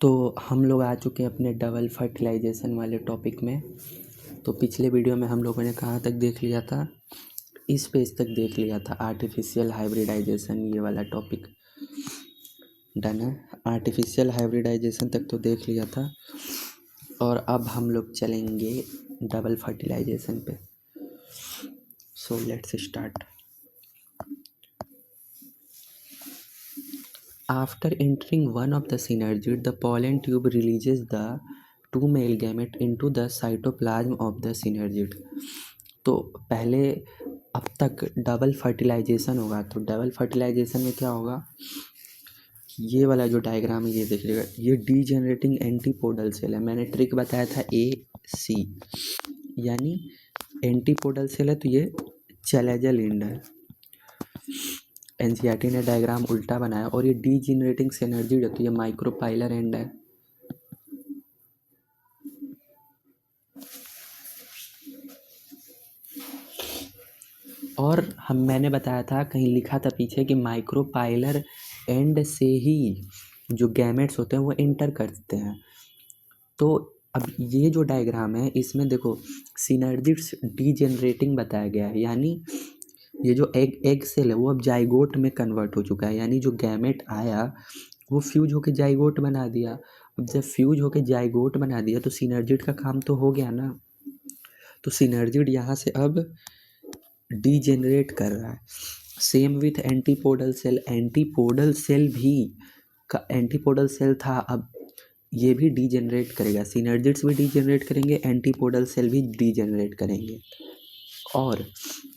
तो हम लोग आ चुके हैं अपने डबल फर्टिलाइजेशन वाले टॉपिक में। तो पिछले वीडियो में हम लोगों ने कहाँ तक देख लिया था, इस पेज तक देख लिया था, आर्टिफिशियल हाइब्रिडाइजेशन, ये वाला टॉपिक डन है। आर्टिफिशियल हाइब्रिडाइजेशन तक तो देख लिया था और अब हम लोग चलेंगे डबल फर्टिलाइजेशन पे। So let's start. After entering one of the synergid, the pollen tube releases the two male gamete into the cytoplasm of the synergid। तो पहले अब तक डबल फर्टिलाइजेशन होगा, तो डबल फर्टिलाइजेशन में क्या होगा, ये वाला जो डायग्राम है ये देख लीजिएगा, ये डीजेनरेटिंग एंटीपोडल सेल है। मैंने ट्रिक बताया था AC, यानी एंटीपोडल सेल है तो ये चैलेजल एंड है। NCERT ने डायग्राम उल्टा बनाया और ये डीजेनरेटिंग सिनर्जी है तो ये माइक्रोपाइलर एंड है। और मैंने बताया था, कहीं लिखा था पीछे कि माइक्रोपाइलर एंड से ही जो गैमेट्स होते हैं वो एंटर करते हैं। तो अब ये जो डायग्राम है इसमें देखो सिनर्जिड्स डीजेनरेटिंग बताया गया है, यानी ये जो एग सेल है वो अब जाइगोट में कन्वर्ट हो चुका है, यानी जो गैमेट आया वो फ्यूज होके जाइगोट बना दिया। अब जब फ्यूज होके जाइगोट बना दिया तो सिनर्जिड का काम तो हो गया ना। तो सिनर्जिड यहाँ से अब डीजेनरेट कर रहा है। Same with antipodal cell, antipodal cell भी का एंटीपोडल सेल था, अब ये भी डीजेनरेट करेगा। सिनर्जिड्स भी डीजेनरेट करेंगे, एंटीपोडल सेल भी डीजेनरेट करेंगे। और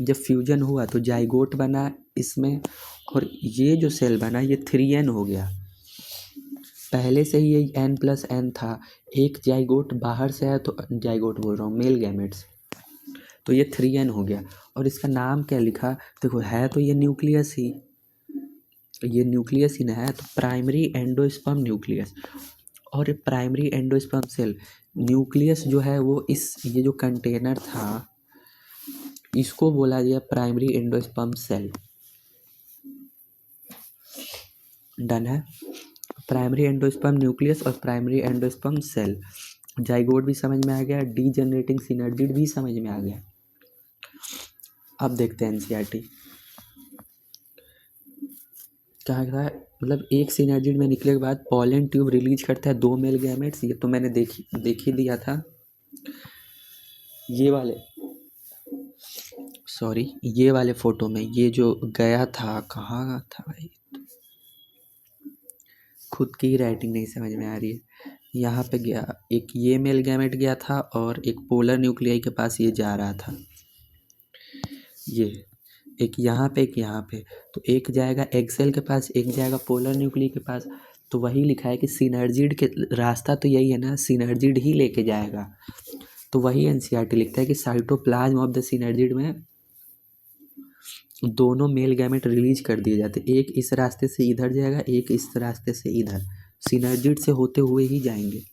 जब फ्यूजन हुआ तो जाइगोट बना इसमें, और ये जो सेल बना ये 3N हो गया। पहले से ही ये N+N था, एक जाइगोट बाहर से आया, तो जाइगोट बोल रहा हूँ, मेल गैमेट्स, तो ये 3N हो गया। और इसका नाम क्या लिखा, देखो है तो ये न्यूक्लियस ही, ये न्यूक्लियस ही ना है, तो प्राइमरी एंडोस्पर्म न्यूक्लियस। और प्राइमरी एंडोस्पर्म सेल न्यूक्लियस जो है वो ये जो कंटेनर था इसको बोला गया प्राइमरी एंडोस्पर्म सेल। डन है। प्राइमरी एंडोस्पर्म न्यूक्लियस और प्राइमरी एंडोस्पर्म सेल, जाइगोट भी समझ में आ गया, डीजेनरेटिंग सिनर्जिड भी समझ में आ गया। अब देखते हैं NCERT क्या है। मतलब एक सिनर्जिड में निकले के बाद पॉलन ट्यूब रिलीज करता है 2 मेल गैमेट्स, ये तो मैंने देख ही दिया था। ये वाले फोटो में ये जो गया था, कहाँ था भाई, खुद की राइटिंग नहीं समझ में आ रही है। यहाँ पे गया, एक ये मेल गैमेट गया था और एक पोलर न्यूक्लियाई के पास ये जा रहा था, ये एक यहाँ पे एक यहाँ पे, तो एक जाएगा एग सेल के पास, एक जाएगा पोलर न्यूक्लियाई के पास। तो वही लिखा है कि सिनर्जिड के रास्ता तो यही है ना, सिनर्जिड ही लेके जाएगा। तो वही NCERT लिखता है कि साइटोप्लाज्म ऑफ द सिनर्जिड में दोनों मेल गैमेट रिलीज कर दिए जाते, एक इस रास्ते से इधर जाएगा, एक इस रास्ते से इधर, सिनर्जिड से होते हुए ही जाएंगे।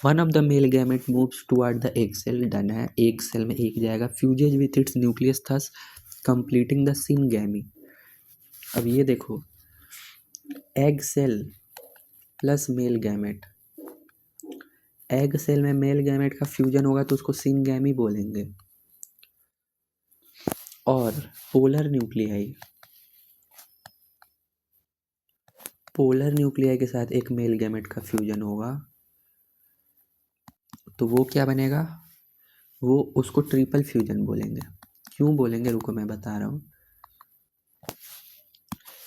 One of the male gamete moves toward the egg cell, done है, एक सेल में एक जाएगा, fuses with its nucleus thus completing the syngamy. अब ये देखो, egg cell plus male gamete, egg cell में मेल गैमेट का फ्यूजन होगा तो उसको सिनगैमी बोलेंगे। और पोलर न्यूक्लियाई के साथ एक मेल गैमेट का फ्यूजन होगा तो वो क्या बनेगा, वो उसको ट्रिपल फ्यूजन बोलेंगे। क्यों बोलेंगे, रुको मैं बता रहा हूँ।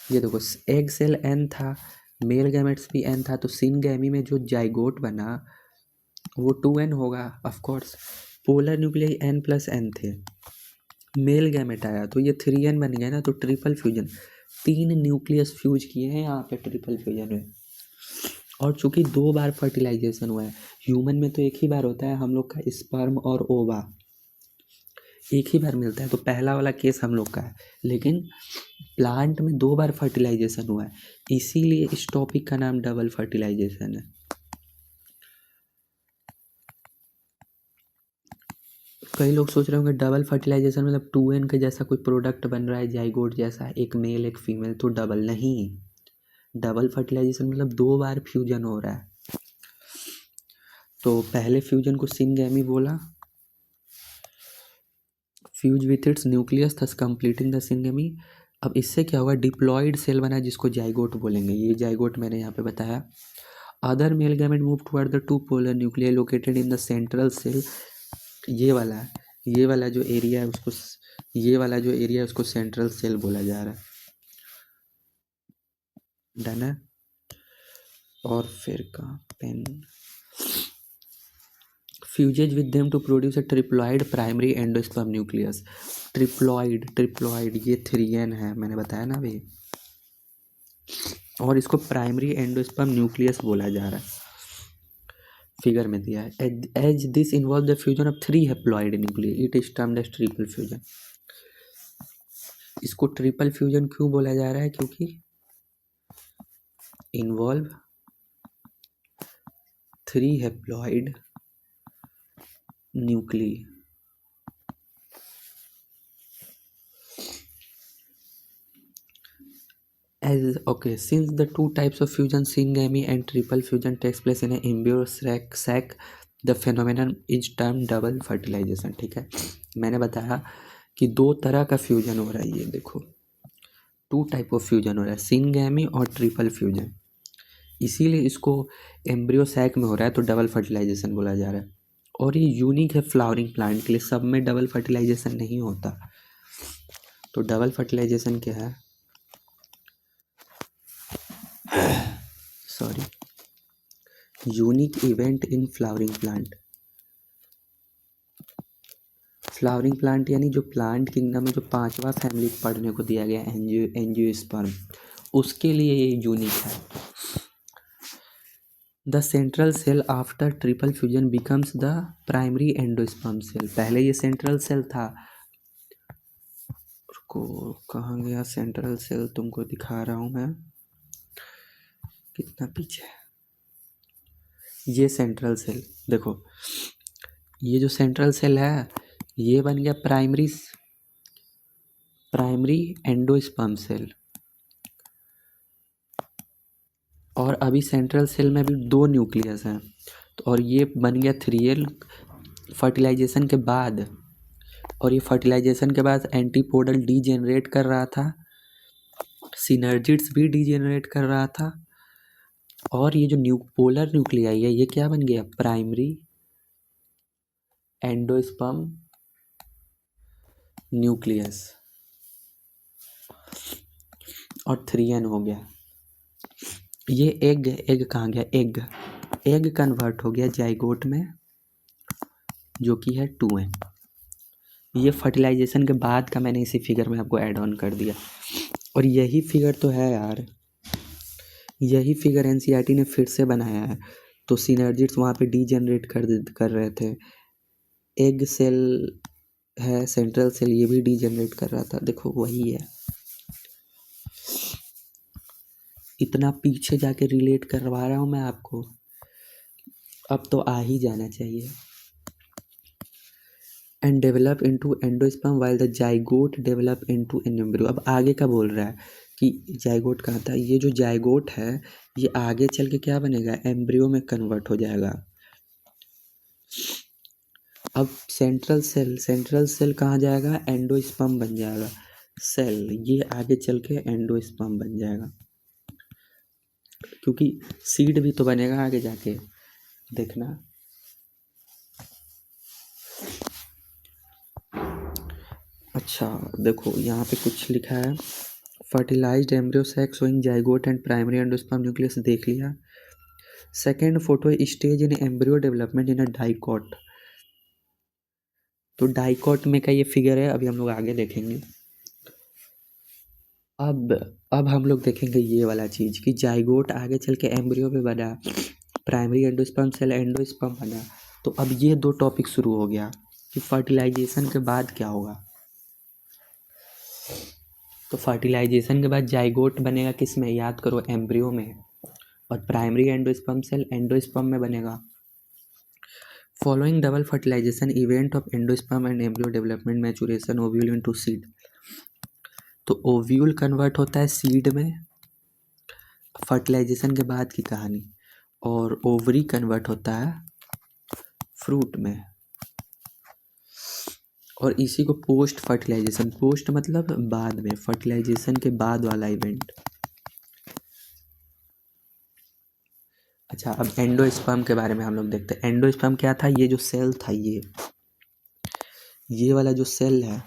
ये देखो एग सेल N था, मेल गैमेट्स भी N था, तो सिनगैमी में जो जाइगोट बना वो 2N होगा of course. Polar nuclei N+N थे, मेल गैमेट आया तो ये 3N बन गया ना, तो ट्रिपल फ्यूजन, 3 न्यूक्लियस फ्यूज किए हैं यहाँ पे ट्रिपल फ्यूजन में। और चूंकि 2 बार फर्टिलाइजेशन हुआ है, ह्यूमन में तो एक ही बार होता है, हम लोग का स्पर्म और ओवा एक ही बार मिलता है, तो पहला वाला केस हम लोग का है। लेकिन प्लांट में 2 बार फर्टिलाइजेशन हुआ है, इसीलिए इस टॉपिक का नाम डबल फर्टिलाइजेशन है। कई लोग सोच रहे होंगे डबल फर्टिलाइजेशन मतलब 2N के जैसा कोई प्रोडक्ट बन रहा है, जाइगोट जैसा, एक मेल एक फीमेल, तो डबल नहीं, डबल फर्टिलाइजेशन मतलब 2 बार फ्यूजन हो रहा है। तो पहले फ्यूजन को सिनगैमी बोला, fuse with its nucleus thus completing the syngamy. अब इससे क्या होगा, डिप्लॉयड सेल बना जिसको जाइगोट बोलेंगे, ये जाइगोट मैंने यहाँ पे बताया। Other male gamete move toward the two polar nuclear located in the central cell. ये वाला जो एरिया है उसको, ये वाला जो एरिया है उसको सेंट्रल सेल बोला जा रहा है। डन है। और फिर का पेन fuses with them to produce a triploid primary endosperm nucleus. Triploid ये 3n है, मैंने बताया ना अभी। और इसको प्राइमरी एंडोस्पर्म न्यूक्लियस बोला जा रहा है, फिगर में दिया है। As this involve the fusion of 3 haploid nuclear it is termed as triple fusion. इसको ट्रिपल फ्यूजन क्यों बोला जा रहा है, क्योंकि involve 3 haploid nuclei. Since the two types of fusion, syngamy and triple fusion, takes place in an embryo sac, the phenomenon is termed double fertilization। ठीक है, मैंने बताया कि 2 तरह का फ्यूजन हो रहा है। ये देखो 2 टाइप ऑफ फ्यूजन हो रहा है, सिंगैमी और ट्रिपल फ्यूजन। इसीलिए इसको एम्ब्रियो सैक में हो रहा है तो डबल फर्टिलाइजेशन बोला जा रहा है। और ये यूनिक है फ्लावरिंग प्लांट के लिए, सब में डबल फर्टिलाइजेशन नहीं होता। तो डबल फर्टिलाइजेशन क्या है, sorry, unique event in flowering plant. Flowering plant यानी जो प्लांट किंगडम में जो 5वां फैमिली पढ़ने को दिया गया एंजियोस्पर्म, उसके लिए ये यूनिक है। The central cell after triple fusion becomes the primary endosperm cell. पहले ये सेंट्रल सेल था, को कहाँ गया सेंट्रल सेल, तुमको दिखा रहा हूँ मैं, कितना पीछे है ये सेंट्रल सेल। देखो ये जो सेंट्रल सेल है ये बन गया प्राइमरी एंडोस्पर्म सेल। और अभी सेंट्रल सेल में भी 2 न्यूक्लियस हैं, तो और ये बन गया 3l फर्टिलाइजेशन के बाद। और ये फर्टिलाइजेशन के बाद एंटीपोडल डीजेनरेट कर रहा था, सिनर्जिड्स भी डीजेनरेट कर रहा था। और ये जो पोलर न्यूक्लियाई है ये क्या बन गया, प्राइमरी एंडोस्पर्म न्यूक्लियस। और 3n हो गया। ये एग कहाँ गया, एग कन्वर्ट हो गया जाइगोट में, जो कि है 2n। ये फर्टिलाइजेशन के बाद का मैंने इसी फिगर में आपको ऐड ऑन कर दिया। और यही फिगर तो है यार, यही फिगर एनसीईआरटी ने फिर से बनाया है। तो सिनर्जिड्स वहाँ पे डीजेनरेट कर रहे थे, एग सेल है सेंट्रल सेल, ये भी डीजेनरेट कर रहा था। देखो वही है, इतना पीछे जाके रिलेट करवा रहा हूँ मैं आपको, अब तो आ ही जाना चाहिए। And develop into endosperm while the zygote develop into an embryo. अब आगे का बोल रहा है कि जाइगोट कहाँ था, ये जो जाइगोट है ये आगे चल के क्या बनेगा, एम्ब्रियो में कन्वर्ट हो जाएगा। अब सेंट्रल सेल कहाँ जाएगा, एंडोस्पर्म बन जाएगा सेल, ये आगे चल के एंडोस्पर्म बन जाएगा, क्योंकि सीड भी तो बनेगा आगे जाके, देखना। अच्छा देखो यहाँ पे कुछ लिखा है, fertilised embryo sac showing zygote and primary endosperm nucleus, देख लिया। Second photo stage in embryo development in a dicot. तो डाइकॉट में का ये फिगर है, अभी हम लोग आगे देखेंगे। अब हम लोग देखेंगे ये वाला चीज़ कि जाइगोट आगे चल के एम्ब्रियो में बना, प्राइमरी एंडोस्पर्म सेल एंडोस्पर्म बना। तो अब ये 2 टॉपिक शुरू हो गया कि फर्टिलाइजेशन के बाद क्या होगा। तो फर्टिलाइजेशन के बाद जाइगोट बनेगा किस में, याद करो, एम्ब्रियो में। और प्राइमरी एंडोस्पर्म सेल एंडोस्पर्म में बनेगा। Following double fertilisation event of endosperm and embryo development maturation ovule into seed. तो ओव्यूल कन्वर्ट होता है सीड में, फर्टिलाइजेशन के बाद की कहानी। और ओवरी कन्वर्ट होता है फ्रूट में, और इसी को पोस्ट फर्टिलाइजेशन, पोस्ट मतलब बाद में, फर्टिलाइजेशन के बाद वाला इवेंट। अच्छा, अब एंडोस्पर्म के बारे में हम लोग देखते हैं। एंडोस्पर्म क्या था? ये जो सेल था, ये वाला जो सेल है,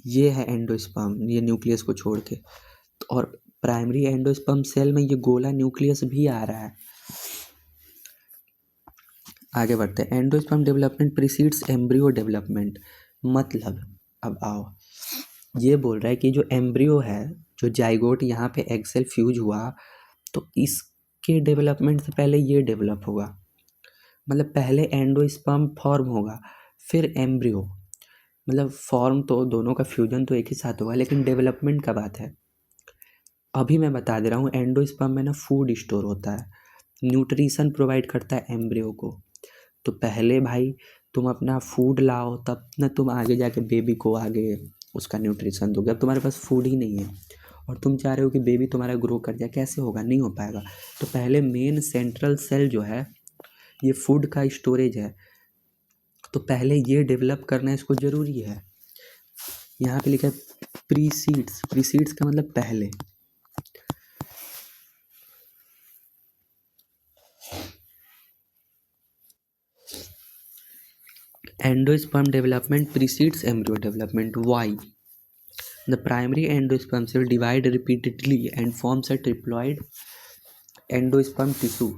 ये है एंडोस्पर्म, ये न्यूक्लियस को छोड़ के। और प्राइमरी एंडोस्पर्म सेल में ये गोला न्यूक्लियस भी आ रहा है। आगे बढ़ते हैं। Endosperm development precedes embryo development. मतलब अब आओ, ये बोल रहा है कि जो एम्ब्रियो है, जो जाइगोट यहाँ पे एग सेल फ्यूज हुआ, तो इसके डेवलपमेंट से पहले ये डेवलप होगा। मतलब पहले एंडोस्पर्म फॉर्म होगा, फिर एम्ब्रियो। मतलब फॉर्म तो दोनों का फ्यूजन तो एक ही साथ होगा, लेकिन डेवलपमेंट का बात है। अभी मैं बता दे रहा हूँ, एंडोस्पर्म में ना फूड स्टोर होता है, न्यूट्रिशन प्रोवाइड करता है एम्ब्रियो को। तो पहले भाई तुम अपना फूड लाओ, तब ना तुम आगे जाके बेबी को आगे उसका न्यूट्रिशन दोगे। अब तुम्हारे पास फूड ही नहीं है और तुम चाह रहे हो कि बेबी तुम्हारा ग्रो कर जाए, कैसे होगा? नहीं हो पाएगा। तो पहले मेन सेंट्रल सेल जो है, ये फूड का स्टोरेज है, तो पहले ये डेवलप करना इसको ज़रूरी है। यहाँ पे लिखा है प्रीसीड्स, प्रीसीड्स का मतलब पहले। Endosperm development precedes embryo development. Why? The primary endosperm cell divide repeatedly and forms a triploid endosperm tissue।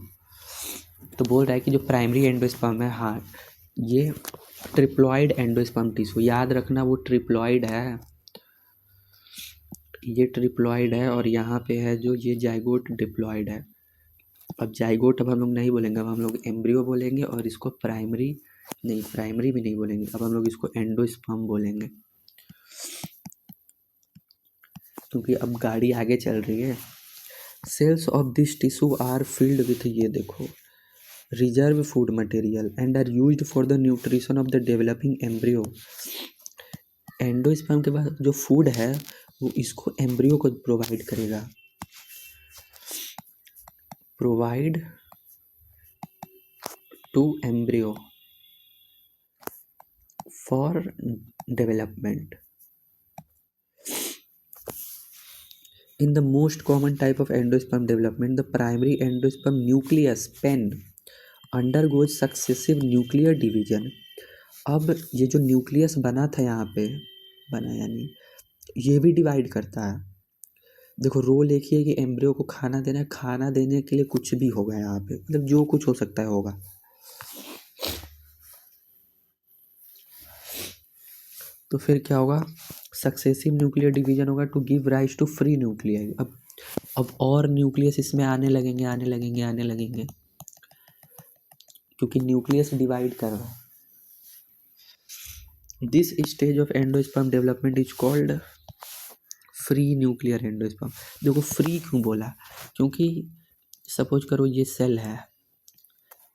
तो बोल रहा है कि जो प्राइमरी एंडोस्पर्म है, हाँ, ये ट्रिप्लॉइड एंडोस्पर्म टिश्यू, याद रखना वो ट्रिप्लॉइड है, ये ट्रिप्लॉइड है, और यहाँ पे है जो ये जाइगोट डिप्लॉइड है। अब जाइगोट अब हम लोग नहीं बोलेंगे, अब हम लोग एम्ब्रियो बोलेंगे, और इसको प्राइमरी नहीं, प्राइमरी भी नहीं बोलेंगे, अब हम लोग इसको एंडोस्पर्म बोलेंगे, क्योंकि अब गाड़ी आगे चल रही है। Cells of this tissue are filled with, ये देखो, reserve food material and are used for the nutrition of the developing embryo. Endosperm के बाद जो फूड है वो इसको एम्ब्रियो को प्रोवाइड करेगा, provide to embryo for development. In the most common type of endosperm development, the primary endosperm nucleus pen undergoes successive nuclear division। अब ये जो न्यूक्लियस बना था यहाँ पे, बना यानी ये भी डिवाइड करता है। देखो रोल एक ही है कि एम्ब्रियो को खाना देना है, खाना देने के लिए कुछ भी होगा यहाँ पे, मतलब जो कुछ हो सकता है होगा। तो फिर क्या होगा? सक्सेसिव न्यूक्लियर डिवीजन होगा to give rise to free nuclei. अब और न्यूक्लियस इसमें आने लगेंगे, आने लगेंगे, आने लगेंगे, क्योंकि न्यूक्लियस डिवाइड कर रहा है। This stage of endosperm development is called free nuclear endosperm. देखो फ्री क्यों बोला? क्योंकि सपोज करो ये सेल है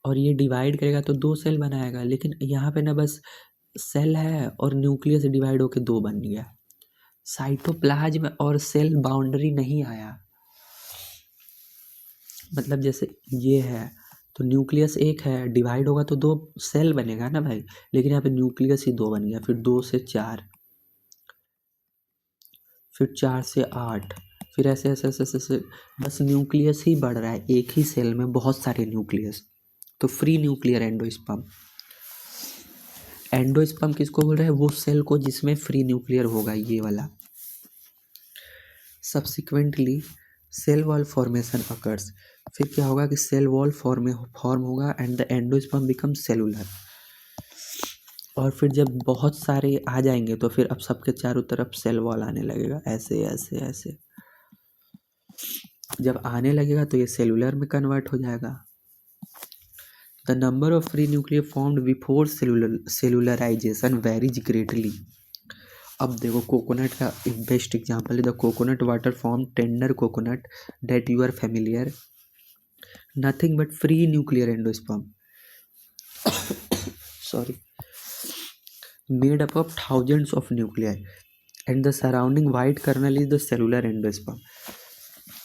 और ये डिवाइड करेगा तो दो सेल बनाएगा, लेकिन यहाँ पे ना बस सेल है और न्यूक्लियस डिवाइड होके दो बन गया, साइटोप्लाज्म और सेल बाउंड्री नहीं आया। मतलब जैसे ये है तो न्यूक्लियस एक है, डिवाइड होगा तो दो सेल बनेगा ना भाई, लेकिन यहाँ पे न्यूक्लियस ही दो बन गया, फिर 2 से 4, फिर 4 से 8, फिर ऐसे ऐसे ऐसे ऐसे ऐसे, बस न्यूक्लियस ही बढ़ रहा है एक ही सेल में, बहुत सारे न्यूक्लियस। तो फ्री न्यूक्लियर एंडोस्पर्म। एंडोस्पर्म किसको बोल रहे हैं? वो सेल को जिसमें फ्री न्यूक्लियर होगा, ये वाला। Subsequently cell wall formation occurs. फिर क्या होगा कि सेल वॉल फॉर्म होगा and the endosperm become cellular. और फिर जब बहुत सारे आ जाएंगे तो फिर अब सबके चारों तरफ सेल वॉल आने लगेगा, ऐसे ऐसे ऐसे। जब आने लगेगा तो ये सेलुलर में कन्वर्ट हो जाएगा। The number of free nuclear formed before cellularization varies greatly. अब देखो कोकोनट का बेस्ट एग्जांपल है the coconut water form tender coconut that you are familiar, nothing but free nuclear endosperm, sorry, made up of thousands of nuclei and the surrounding white kernel is the cellular endosperm।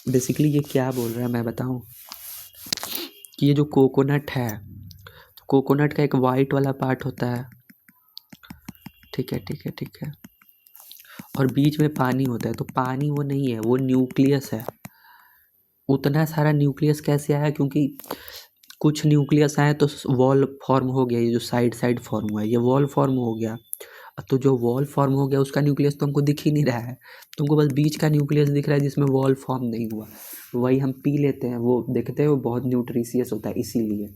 Basically ये क्या बोल रहा है मैं बताऊं कि ये जो कोकोनट है, तो कोकोनट का एक वाइट वाला पार्ट होता है, ठीक है ठीक है ठीक है, और बीच में पानी होता है। तो पानी वो नहीं है, वो न्यूक्लियस है। उतना सारा न्यूक्लियस कैसे आया? क्योंकि कुछ न्यूक्लियस आए तो वॉल फॉर्म हो गया, ये जो साइड साइड फॉर्म हुआ है ये वॉल फॉर्म हो गया। तो जो वॉल फॉर्म हो गया उसका न्यूक्लियस तो हमको दिख ही नहीं रहा है, तुमको बस बीच का न्यूक्लियस दिख रहा है जिसमें वॉल फॉर्म नहीं हुआ, वही हम पी लेते हैं, वो देखते हैं वो बहुत न्यूट्रिशियस होता है इसीलिए।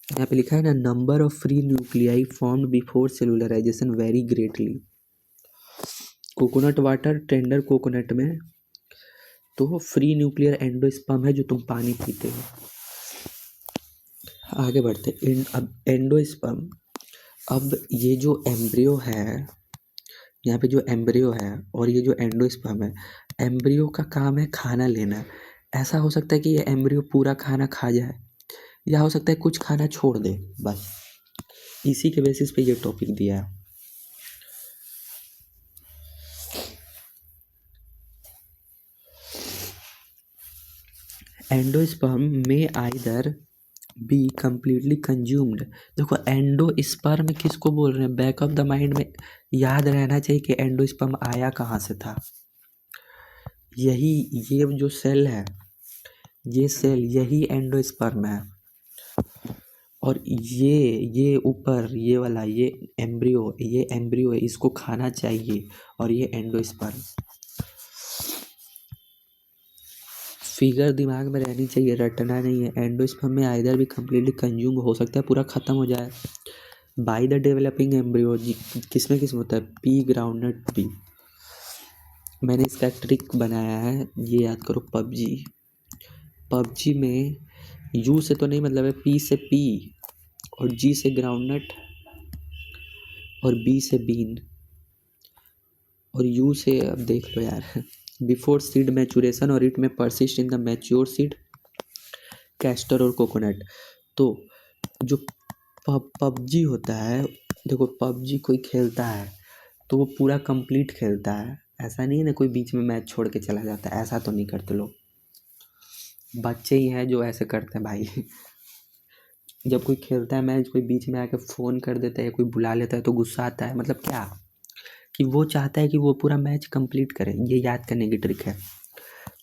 यहाँ पे लिखा है ना, number of free nuclei formed before cellularization very greatly. Coconut water, tender coconut में तो फ्री न्यूक्लियर एंडोस्पर्म है जो तुम पानी पीते हो। आगे बढ़ते अब एंडोस्पर्म। अब ये जो एम्ब्रियो है, यहाँ पे जो एम्ब्रियो है और ये जो एंडोस्पर्म है, एम्ब्रियो का काम है खाना लेना। ऐसा हो सकता है कि ये एम्ब्रियो पूरा खाना खा जाए, या हो सकता है कुछ खाना छोड़ दे, बस इसी के बेसिस पे ये टॉपिक दिया है। एंडोस्पर्म में आइदर बी कंप्लीटली कंज्यूम्ड। देखो एंडोस्पर्म किसको बोल रहे हैं, बैक ऑफ द माइंड में याद रहना चाहिए कि एंडोस्पर्म आया कहाँ से था। यही ये जो सेल है, ये सेल यही एंडोस्पर्म है, और ये ऊपर ये वाला ये एम्ब्रियो है, इसको खाना चाहिए, और ये एंडोस्पर्म। फिगर दिमाग में रहनी चाहिए, रटना नहीं है। एंडोस्पर्म में आइदर भी कम्प्लीटली कंज्यूम हो सकता है, पूरा ख़त्म हो जाए, बाय द डेवलपिंग एम्ब्रियो। किसमें होता है, पी ग्राउंडनट पी। मैंने इसका ट्रिक बनाया है, ये याद करो, पबजी में यू से तो नहीं मतलब है, पी से पी, और जी से ग्राउंडनट, और बी से बीन, और यू से अब देख लो यार, बिफोर सीड मैचुरेशन और इट में persist in the mature seed, castor और कोकोनट। तो जो पबजी होता है, देखो पबजी कोई खेलता है तो वो पूरा कंप्लीट खेलता है, ऐसा नहीं है ना कोई बीच में मैच छोड़ के चला जाता है, ऐसा तो नहीं करते लोग, बच्चे ही हैं जो ऐसे करते हैं भाई। जब कोई खेलता है मैच, कोई बीच में आके फ़ोन कर देता है, कोई बुला लेता है तो गुस्सा आता है, मतलब क्या कि वो चाहता है कि वो पूरा मैच कंप्लीट करे, ये याद करने की ट्रिक है।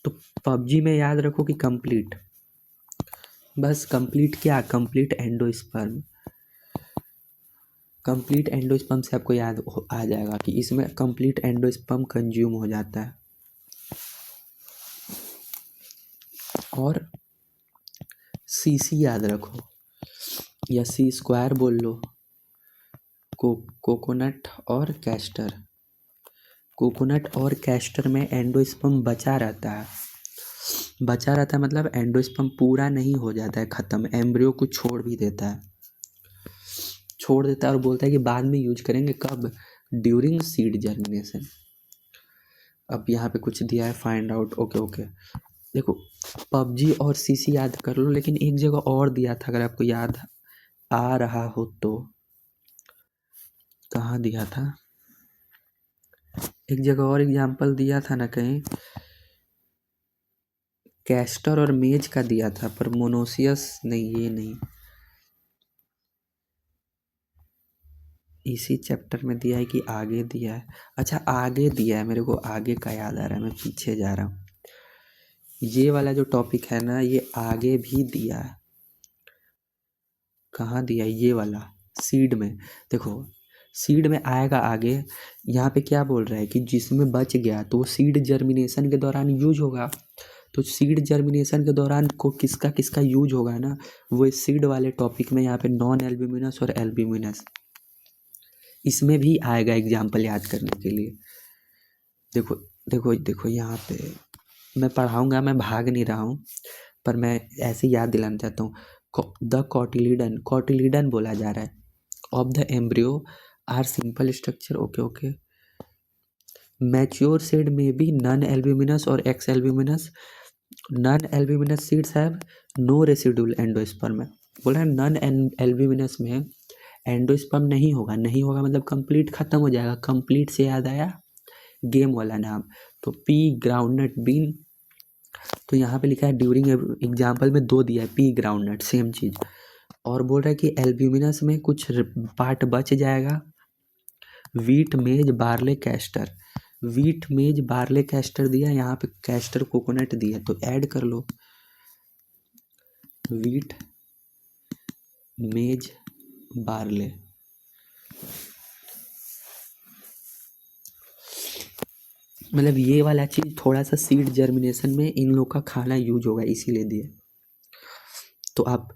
तो पबजी में याद रखो कि कंप्लीट, बस कंप्लीट क्या, कंप्लीट एंडोस्पर्म। कंप्लीट एंडोस्पर्म से आपको याद आ जाएगा कि इसमें कंप्लीट एंडोस्पर्म कंज्यूम हो जाता है। और सी याद रखो, या सी स्क्वायर बोल लो, कोकोनट और कैस्टर। कोकोनट और कैस्टर में एंडोस्पर्म बचा रहता है, मतलब एंडोस्पर्म पूरा नहीं हो जाता है ख़त्म, एम्ब्रियो को छोड़ देता है, और बोलता है कि बाद में यूज करेंगे, कब, ड्यूरिंग सीड जर्मिनेशन। अब यहाँ पे कुछ दिया है, फाइंड आउट, ओके देखो पबजी और सीसी याद कर लो, लेकिन एक जगह और दिया था, अगर आपको याद आ रहा हो तो, कहाँ दिया था, एक जगह और एग्जाम्पल दिया था ना कहीं, कैस्टर और मेज का दिया था, पर मोनोसियस नहीं, ये नहीं, इसी चैप्टर में दिया है कि आगे दिया है, अच्छा आगे दिया है, मेरे को आगे का याद आ रहा है, मैं पीछे जा रहा हूँ। ये वाला जो टॉपिक है ना, ये आगे भी दिया है, कहाँ दिया है, ये वाला सीड में, देखो सीड में आएगा आगे। यहाँ पे क्या बोल रहा है कि जिसमें बच गया तो वो सीड जर्मिनेशन के दौरान यूज होगा, तो सीड जर्मिनेशन के दौरान को किसका किसका यूज होगा ना, वो सीड वाले टॉपिक में यहाँ पे नॉन एल्ब्यूमिनस और एल्ब्यूमिनस, इसमें भी आएगा एग्जाम्पल याद करने के लिए। देखो देखो देखो यहाँ पे मैं पढ़ाऊँगा, मैं भाग नहीं रहा हूँ, पर मैं ऐसे याद दिलाना चाहता हूँ। द कॉटिलीडन बोला जा रहा है of the embryo are simple structure, okay. Mature seed में भी नॉन एल्ब्यूमिनस और ex albuminous, non albuminous seeds have no residual endosperm. बोल रहा है नॉन एल्ब्यूमिनस में एंडोस्पर्म नहीं होगा मतलब कंप्लीट ख़त्म हो जाएगा। कंप्लीट से याद आया गेम वाला नाम। तो पी ग्राउंडनट बीन, तो यहाँ पे लिखा है ड्यूरिंग एग्जाम्पल में 2 दिया है, पी ग्राउंडनट सेम चीज़। और बोल रहा है कि एल्ब्यूमिनस में कुछ पार्ट बच जाएगा, वीट मेज बार्ले कैस्टर। वीट मेज बार्ले कैस्टर दिया, यहाँ पे कैस्टर कोकोनट दिया, तो ऐड कर लो वीट मेज बार्ले। मतलब ये वाला चीज़ थोड़ा सा सीड जर्मिनेशन में इन लोग का खाना यूज होगा, इसीलिए दिए। तो आप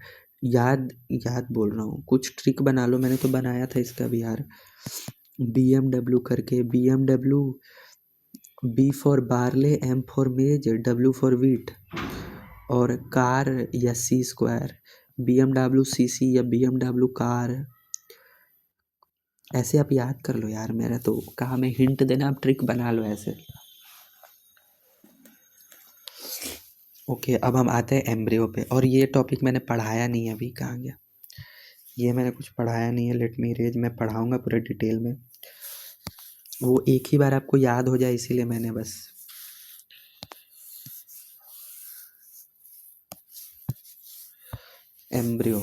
याद याद बोल रहा हूँ, कुछ ट्रिक बना लो, मैंने तो बनाया था इसका भी यार। BMW करके, BMW, B for barley, M for मेज, W फॉर वीट, और कार या C स्क्वायर, BMW CC या BMW कार। ऐसे आप याद कर लो यार, मेरा तो कहा मैं हिंट देना, आप ट्रिक बना लो ऐसे। ओके, अब हम आते हैं एम्ब्रियो पे, और ये टॉपिक मैंने पढ़ाया नहीं है अभी, कहाँ गया ये, मैंने कुछ पढ़ाया नहीं है, लेट मी रेज, मैं पढ़ाऊँगा पूरे डिटेल में, वो एक ही बार आपको याद हो जाए इसीलिए मैंने बस। एम्ब्रियो,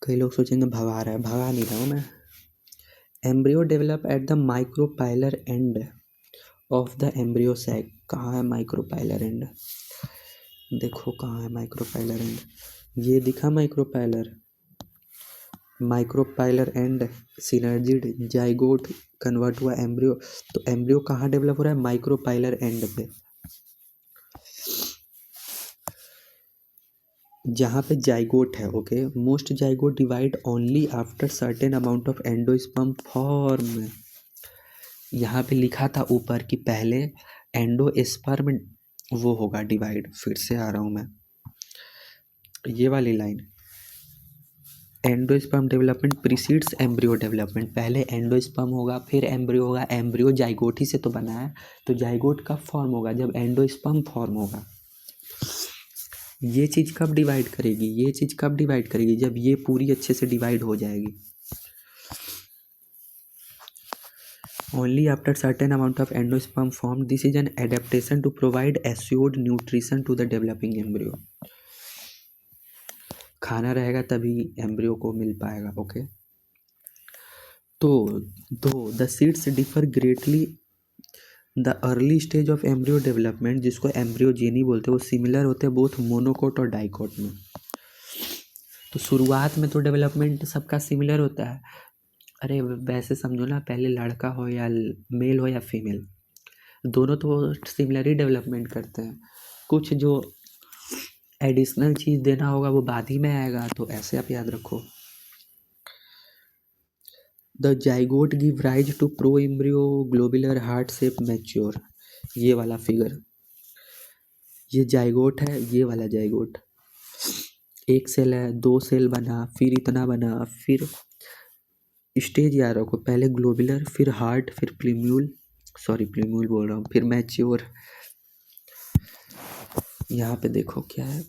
कई लोग सोचेंगे भगा रहा है, भगा नहीं रहा हूँ मैं। Embryo develop at the micropylar end of the embryo sac. कहाँ है माइक्रोपाइलर एंड, देखो कहाँ है माइक्रोपाइलर एंड, ये दिखा micropylar, micropylar and synergid zygote convert हुआ एम्ब्रियो। तो एम्ब्रियो कहाँ डेवलप हो रहा है, माइक्रोपाइलर एंड पे, जहाँ पे जाइगोट है। Okay, most zygote divide only after certain amount of endosperm form. यहाँ पे लिखा था ऊपर कि पहले एंडोस्पर्म वो होगा डिवाइड, फिर से आ रहा हूँ मैं, ये वाली line, endosperm development precedes embryo development. पहले एंडोस्पर्म होगा, फिर एम्ब्रियो होगा, एम्ब्रियो जाइगोट ही से तो बना है, तो जाइगोट कब फॉर्म होगा, जब एंडोस्पर्म फॉर्म होगा। ये चीज़ कब डिवाइड करेगी, ये चीज़ कब डिवाइड करेगी, जब ये पूरी अच्छे से डिवाइड हो जाएगी। Only after certain amount of endosperm formed, this is an adaptation to provide assured nutrition to the developing embryo. खाना रहेगा तभी एम्ब्रियो को मिल पाएगा। ओके, तो the seeds differ greatly the early stage of embryo development, जिसको embryogeny बोलते हैं, वो सिमिलर होते हैं बोथ मोनोकोट और डाइकोट में। तो शुरुआत में तो डेवलपमेंट सबका सिमिलर होता है। अरे वैसे समझो ना, पहले लड़का हो या मेल हो या फीमेल, दोनों तो सिमिलर ही डेवलपमेंट करते हैं, कुछ जो एडिशनल चीज़ देना होगा वो बाद ही में आएगा, तो ऐसे आप याद रखो। The zygote give rise to pro embryo globular heart shape mature, ये वाला फिगर, ये जाइगोट है, ये वाला जाइगोट, एक सेल है, 2 सेल बना, फिर इतना बना, फिर स्टेज याद रखो, पहले ग्लोबुलर, फिर हार्ट, फिर प्लीम्यूल, सॉरी प्लीम्यूल बोल रहा हूँ, फिर मैच्योर। यहाँ पे देखो क्या है,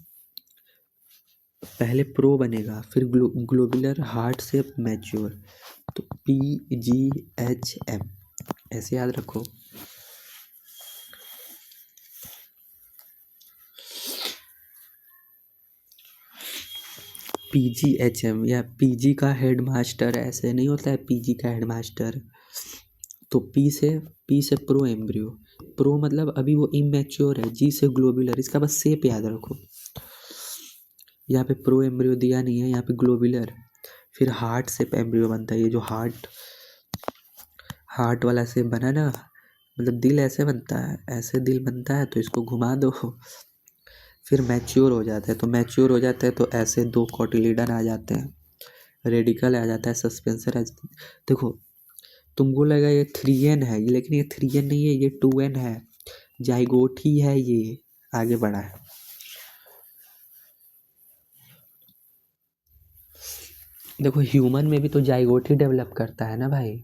पहले प्रो बनेगा, फिर ग्लोबुलर हार्ट शेप मैच्योर, तो PGHM, ऐसे याद रखो। PGHM या PG का हेड मास्टर, ऐसे नहीं होता है PG का हेड मास्टर। तो P से प्रो एम्ब्रियो, प्रो मतलब अभी वो इमेच्योर है, G से ग्लोबुलर, इसका बस शेप याद रखो। यहाँ पे प्रो एम्ब्रियो दिया नहीं है, यहाँ पे ग्लोबुलर, फिर हार्ट शेप एम्ब्रियो बनता है, ये जो हार्ट वाला शेप बना ना, मतलब दिल ऐसे बनता है, ऐसे दिल बनता है, तो इसको घुमा दो, फिर मैच्योर हो जाता है। तो मैच्योर हो जाता है तो ऐसे 2 कोटिलीडन आ जाते हैं, रेडिकल आ जाता है, सस्पेंसर आ जाता है। देखो तुमको लगा ये 3N है, लेकिन ये 3N नहीं है, ये 2N है, जाइगोट ही है, ये आगे बढ़ा है। देखो ह्यूमन में भी तो जाइगोट ही डेवलप करता है ना भाई,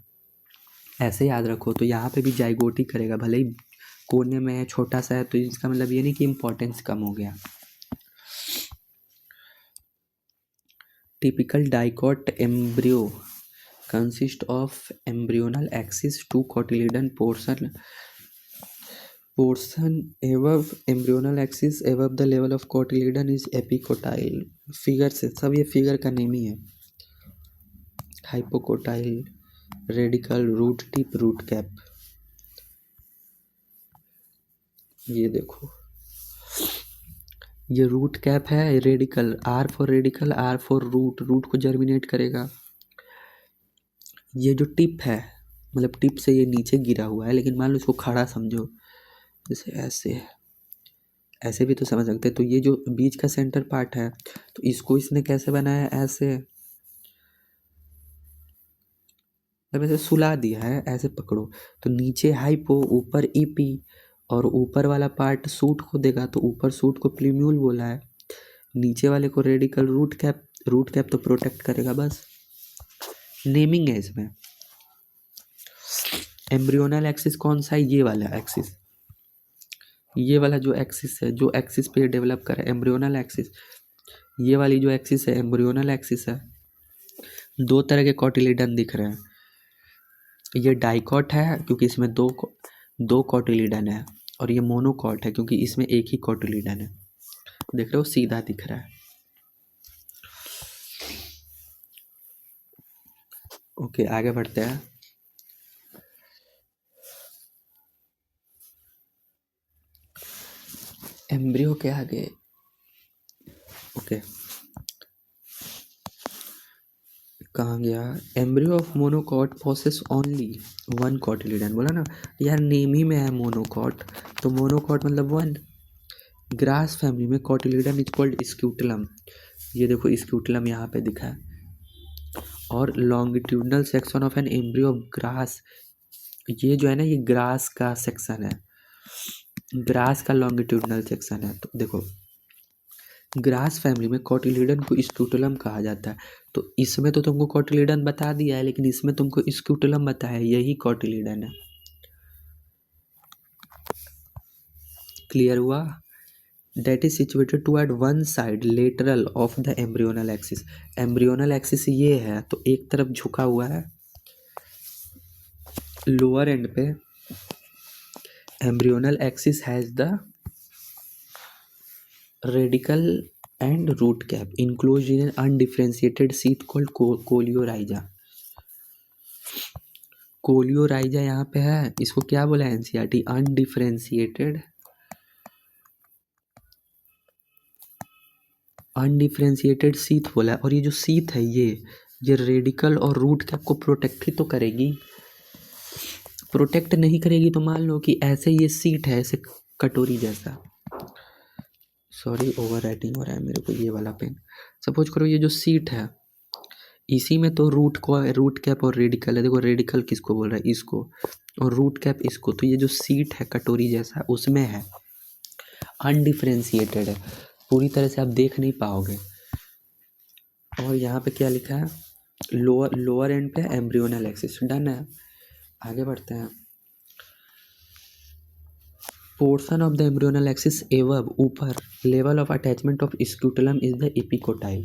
ऐसे याद रखो। तो यहाँ पे भी जाइगोट ही करेगा, भले ही कोने में है, छोटा सा है, तो इसका मतलब ये नहीं कि इम्पोर्टेंस कम हो गया। Typical dicot embryo consist of embryonal axis, two cotyledon portion above embryonal axis above the level of cotyledon is epicotyle. Figure से सब ये फिगर का नेम ही है. Hypocotyl, radicle, root tip, root cap. ये देखो, ये रूट कैप है, radicle, R for radicle, R for root, root को जर्मिनेट करेगा. ये जो टिप है, मतलब टिप से ये नीचे गिरा हुआ है, लेकिन मान लो इसको खड़ा समझो, जैसे ऐसे, ऐसे भी तो समझ सकते हैं. तो ये जो बीच का सेंटर पार्ट है, तो इसको इसने कैसे बनाया, ऐसे, जब ऐसे सुला दिया है, ऐसे पकड़ो, तो नीचे हाइपो, ऊपर ईपी, और ऊपर वाला पार्ट सूट को देगा, तो ऊपर सूट को प्लीम्यूल बोला है, नीचे वाले को radicle, root cap. Root cap तो प्रोटेक्ट करेगा, बस नेमिंग है इसमें. एम्ब्रियोनल एक्सिस कौन सा है, ये वाला एक्सिस, ये वाला जो एक्सिस है, जो एक्सिस पे डेवलप करा एम्ब्रियोनल एक्सिस, ये वाली जो एक्सिस है एम्ब्रियोनल एक्सिस है. दो तरह के कोटिलिडन दिख रहे हैं. ये डाइकॉट है क्योंकि इसमें दो कोटिलिडन है, और ये मोनोकॉट है क्योंकि इसमें एक ही कोटिलिडन है. देख रहे हो, सीधा दिख रहा है. ओके, आगे बढ़ते हैं. एम्ब्रियो के आगे, ओके, कहाँ गया. Embryo of monocot possess only one cotyledon. बोला ना यार, नेम ही में है मोनोकॉट, तो मोनोकॉट मतलब वन. ग्रास फैमिली में कोटिलिडन इज कॉल्ड स्क्यूटलम. ये देखो, स्क्यूटलम यहाँ पे दिखा है. और longitudinal section of an embryo of grass, ये जो है ना, ये ग्रास का सेक्शन है, ग्रास का लॉन्गिट्यूडनल सेक्शन है. तो देखो, ग्रास फैमिली में कोटिलिडन को स्क्यूटलम कहा जाता है. तो इसमें तो तुमको कोटिलिडन बता दिया है, लेकिन इसमें तुमको स्क्यूटलम बताया है, यही कोटिलिडन है. क्लियर हुआ. That is situated toward one side lateral of the embryonal axis. Embryonal axis ये है, तो एक तरफ झुका हुआ है. लोअर एंड पे embryonal axis has the radicle and root cap enclosed in undifferentiated sheath called coleorhiza. Coleorhiza यहाँ पे है, इसको क्या बोला है एनसीईआरटी, अनडिफरेंशिएटेड शीथ बोला है. और ये जो शीथ है, ये रेडिकल और रूट कैप को प्रोटेक्ट ही तो करेगी. प्रोटेक्ट नहीं करेगी तो मान लो कि ऐसे ये सीट है, ऐसे कटोरी जैसा, सॉरी ओवर राइटिंग हो रहा है मेरे को, ये वाला पेन. सपोज करो ये जो सीट है, इसी में तो रूट कैप और रेडिकल है. देखो, रेडिकल किसको बोल रहा है, इसको, और रूट कैप इसको. तो ये जो सीट है कटोरी जैसा, उसमें है, अनडिफरेंशिएटेड है, पूरी तरह से आप देख नहीं पाओगे. और यहाँ पे क्या लिखा है, लोअर एंड पे एम्ब्रियोनल एक्सिस. डन है. आगे बढ़ते हैं. Portion of the embryonal axis above, ऊपर, level of attachment of scutellum is the epicotyl.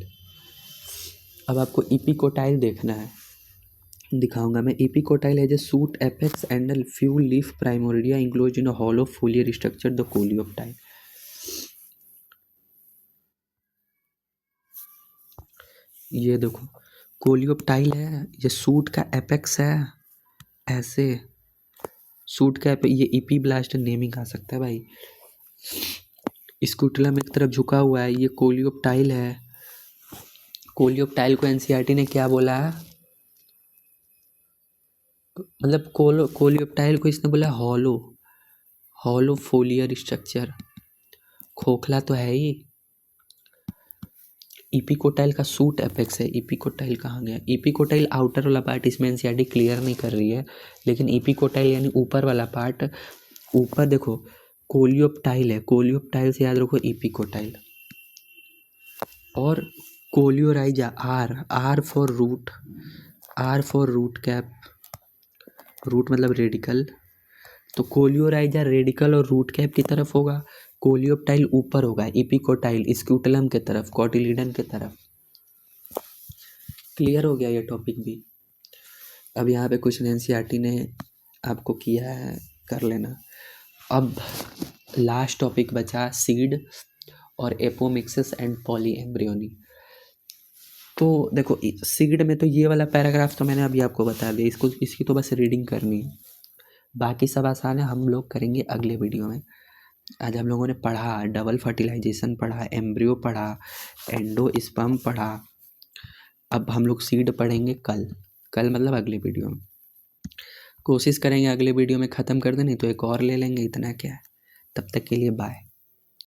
अब आपको एपिकोटाइल देखना है, दिखाऊंगा मैं. एपिकोटाइल है जो suit apex and few leaf primordia enclose in hollow फोलियर structure the coleoptile. ये देखो, कोलियोप्टाइल है, ये सूट का एपेक्स है, ऐसे सूट का ये ईपी ब्लास्ट नेमिंग आ सकता है भाई. स्क्यूटलम एक तरफ झुका हुआ है, ये कोलियोप्टाइल है. कोलियोप्टाइल को एनसीईआरटी ने क्या बोला है, मतलब कोलियोप्टाइल को इसने बोला हॉलो फोलियर स्ट्रक्चर. खोखला तो है ही. एपिकोटाइल का सूट एपेक्स है. एपिकोटाइल कहाँ गया, एपिकोटाइल आउटर वाला पार्ट इसमें एनसीईआरटी क्लियर नहीं कर रही है, लेकिन एपिकोटाइल यानी ऊपर वाला पार्ट. ऊपर देखो, कोलियोप्टाइल है, कोलियोप्टाइल से याद रखो एपिकोटाइल. और coleorhiza, R for root cap, root मतलब रेडिकल. तो कोलियोराइजा रेडिकल और रूट कैप की तरफ होगा, कोलियोप्टाइल ऊपर होगा, एपिकोटाइल स्क्यूटलम के तरफ, कोटिलिडन के तरफ. क्लियर हो गया ये टॉपिक भी. अब यहाँ पे कुछ एनसीईआरटी ने आपको किया है, कर लेना। अब लास्ट टॉपिक बचा सीड और एपोमिक्सिस एंड पॉलीएम्ब्रियोनी। तो देखो सीड में तो ये वाला पैराग्राफ तो मैंने अभी आपको बता दिया, इसकी तो बस रीडिंग करनी है, बाकी सब आसान है, हम लोग करेंगे अगले वीडियो में। आज हम लोगों ने पढ़ा डबल फर्टिलाइजेशन, पढ़ा एम्ब्रियो, पढ़ा एंडोस्पर्म, पढ़ा। अब हम लोग सीड पढ़ेंगे कल मतलब अगले वीडियो में। कोशिश करेंगे अगले वीडियो में ख़त्म कर दें, नहीं तो एक और ले लेंगे, इतना क्या है। तब तक के लिए बाय।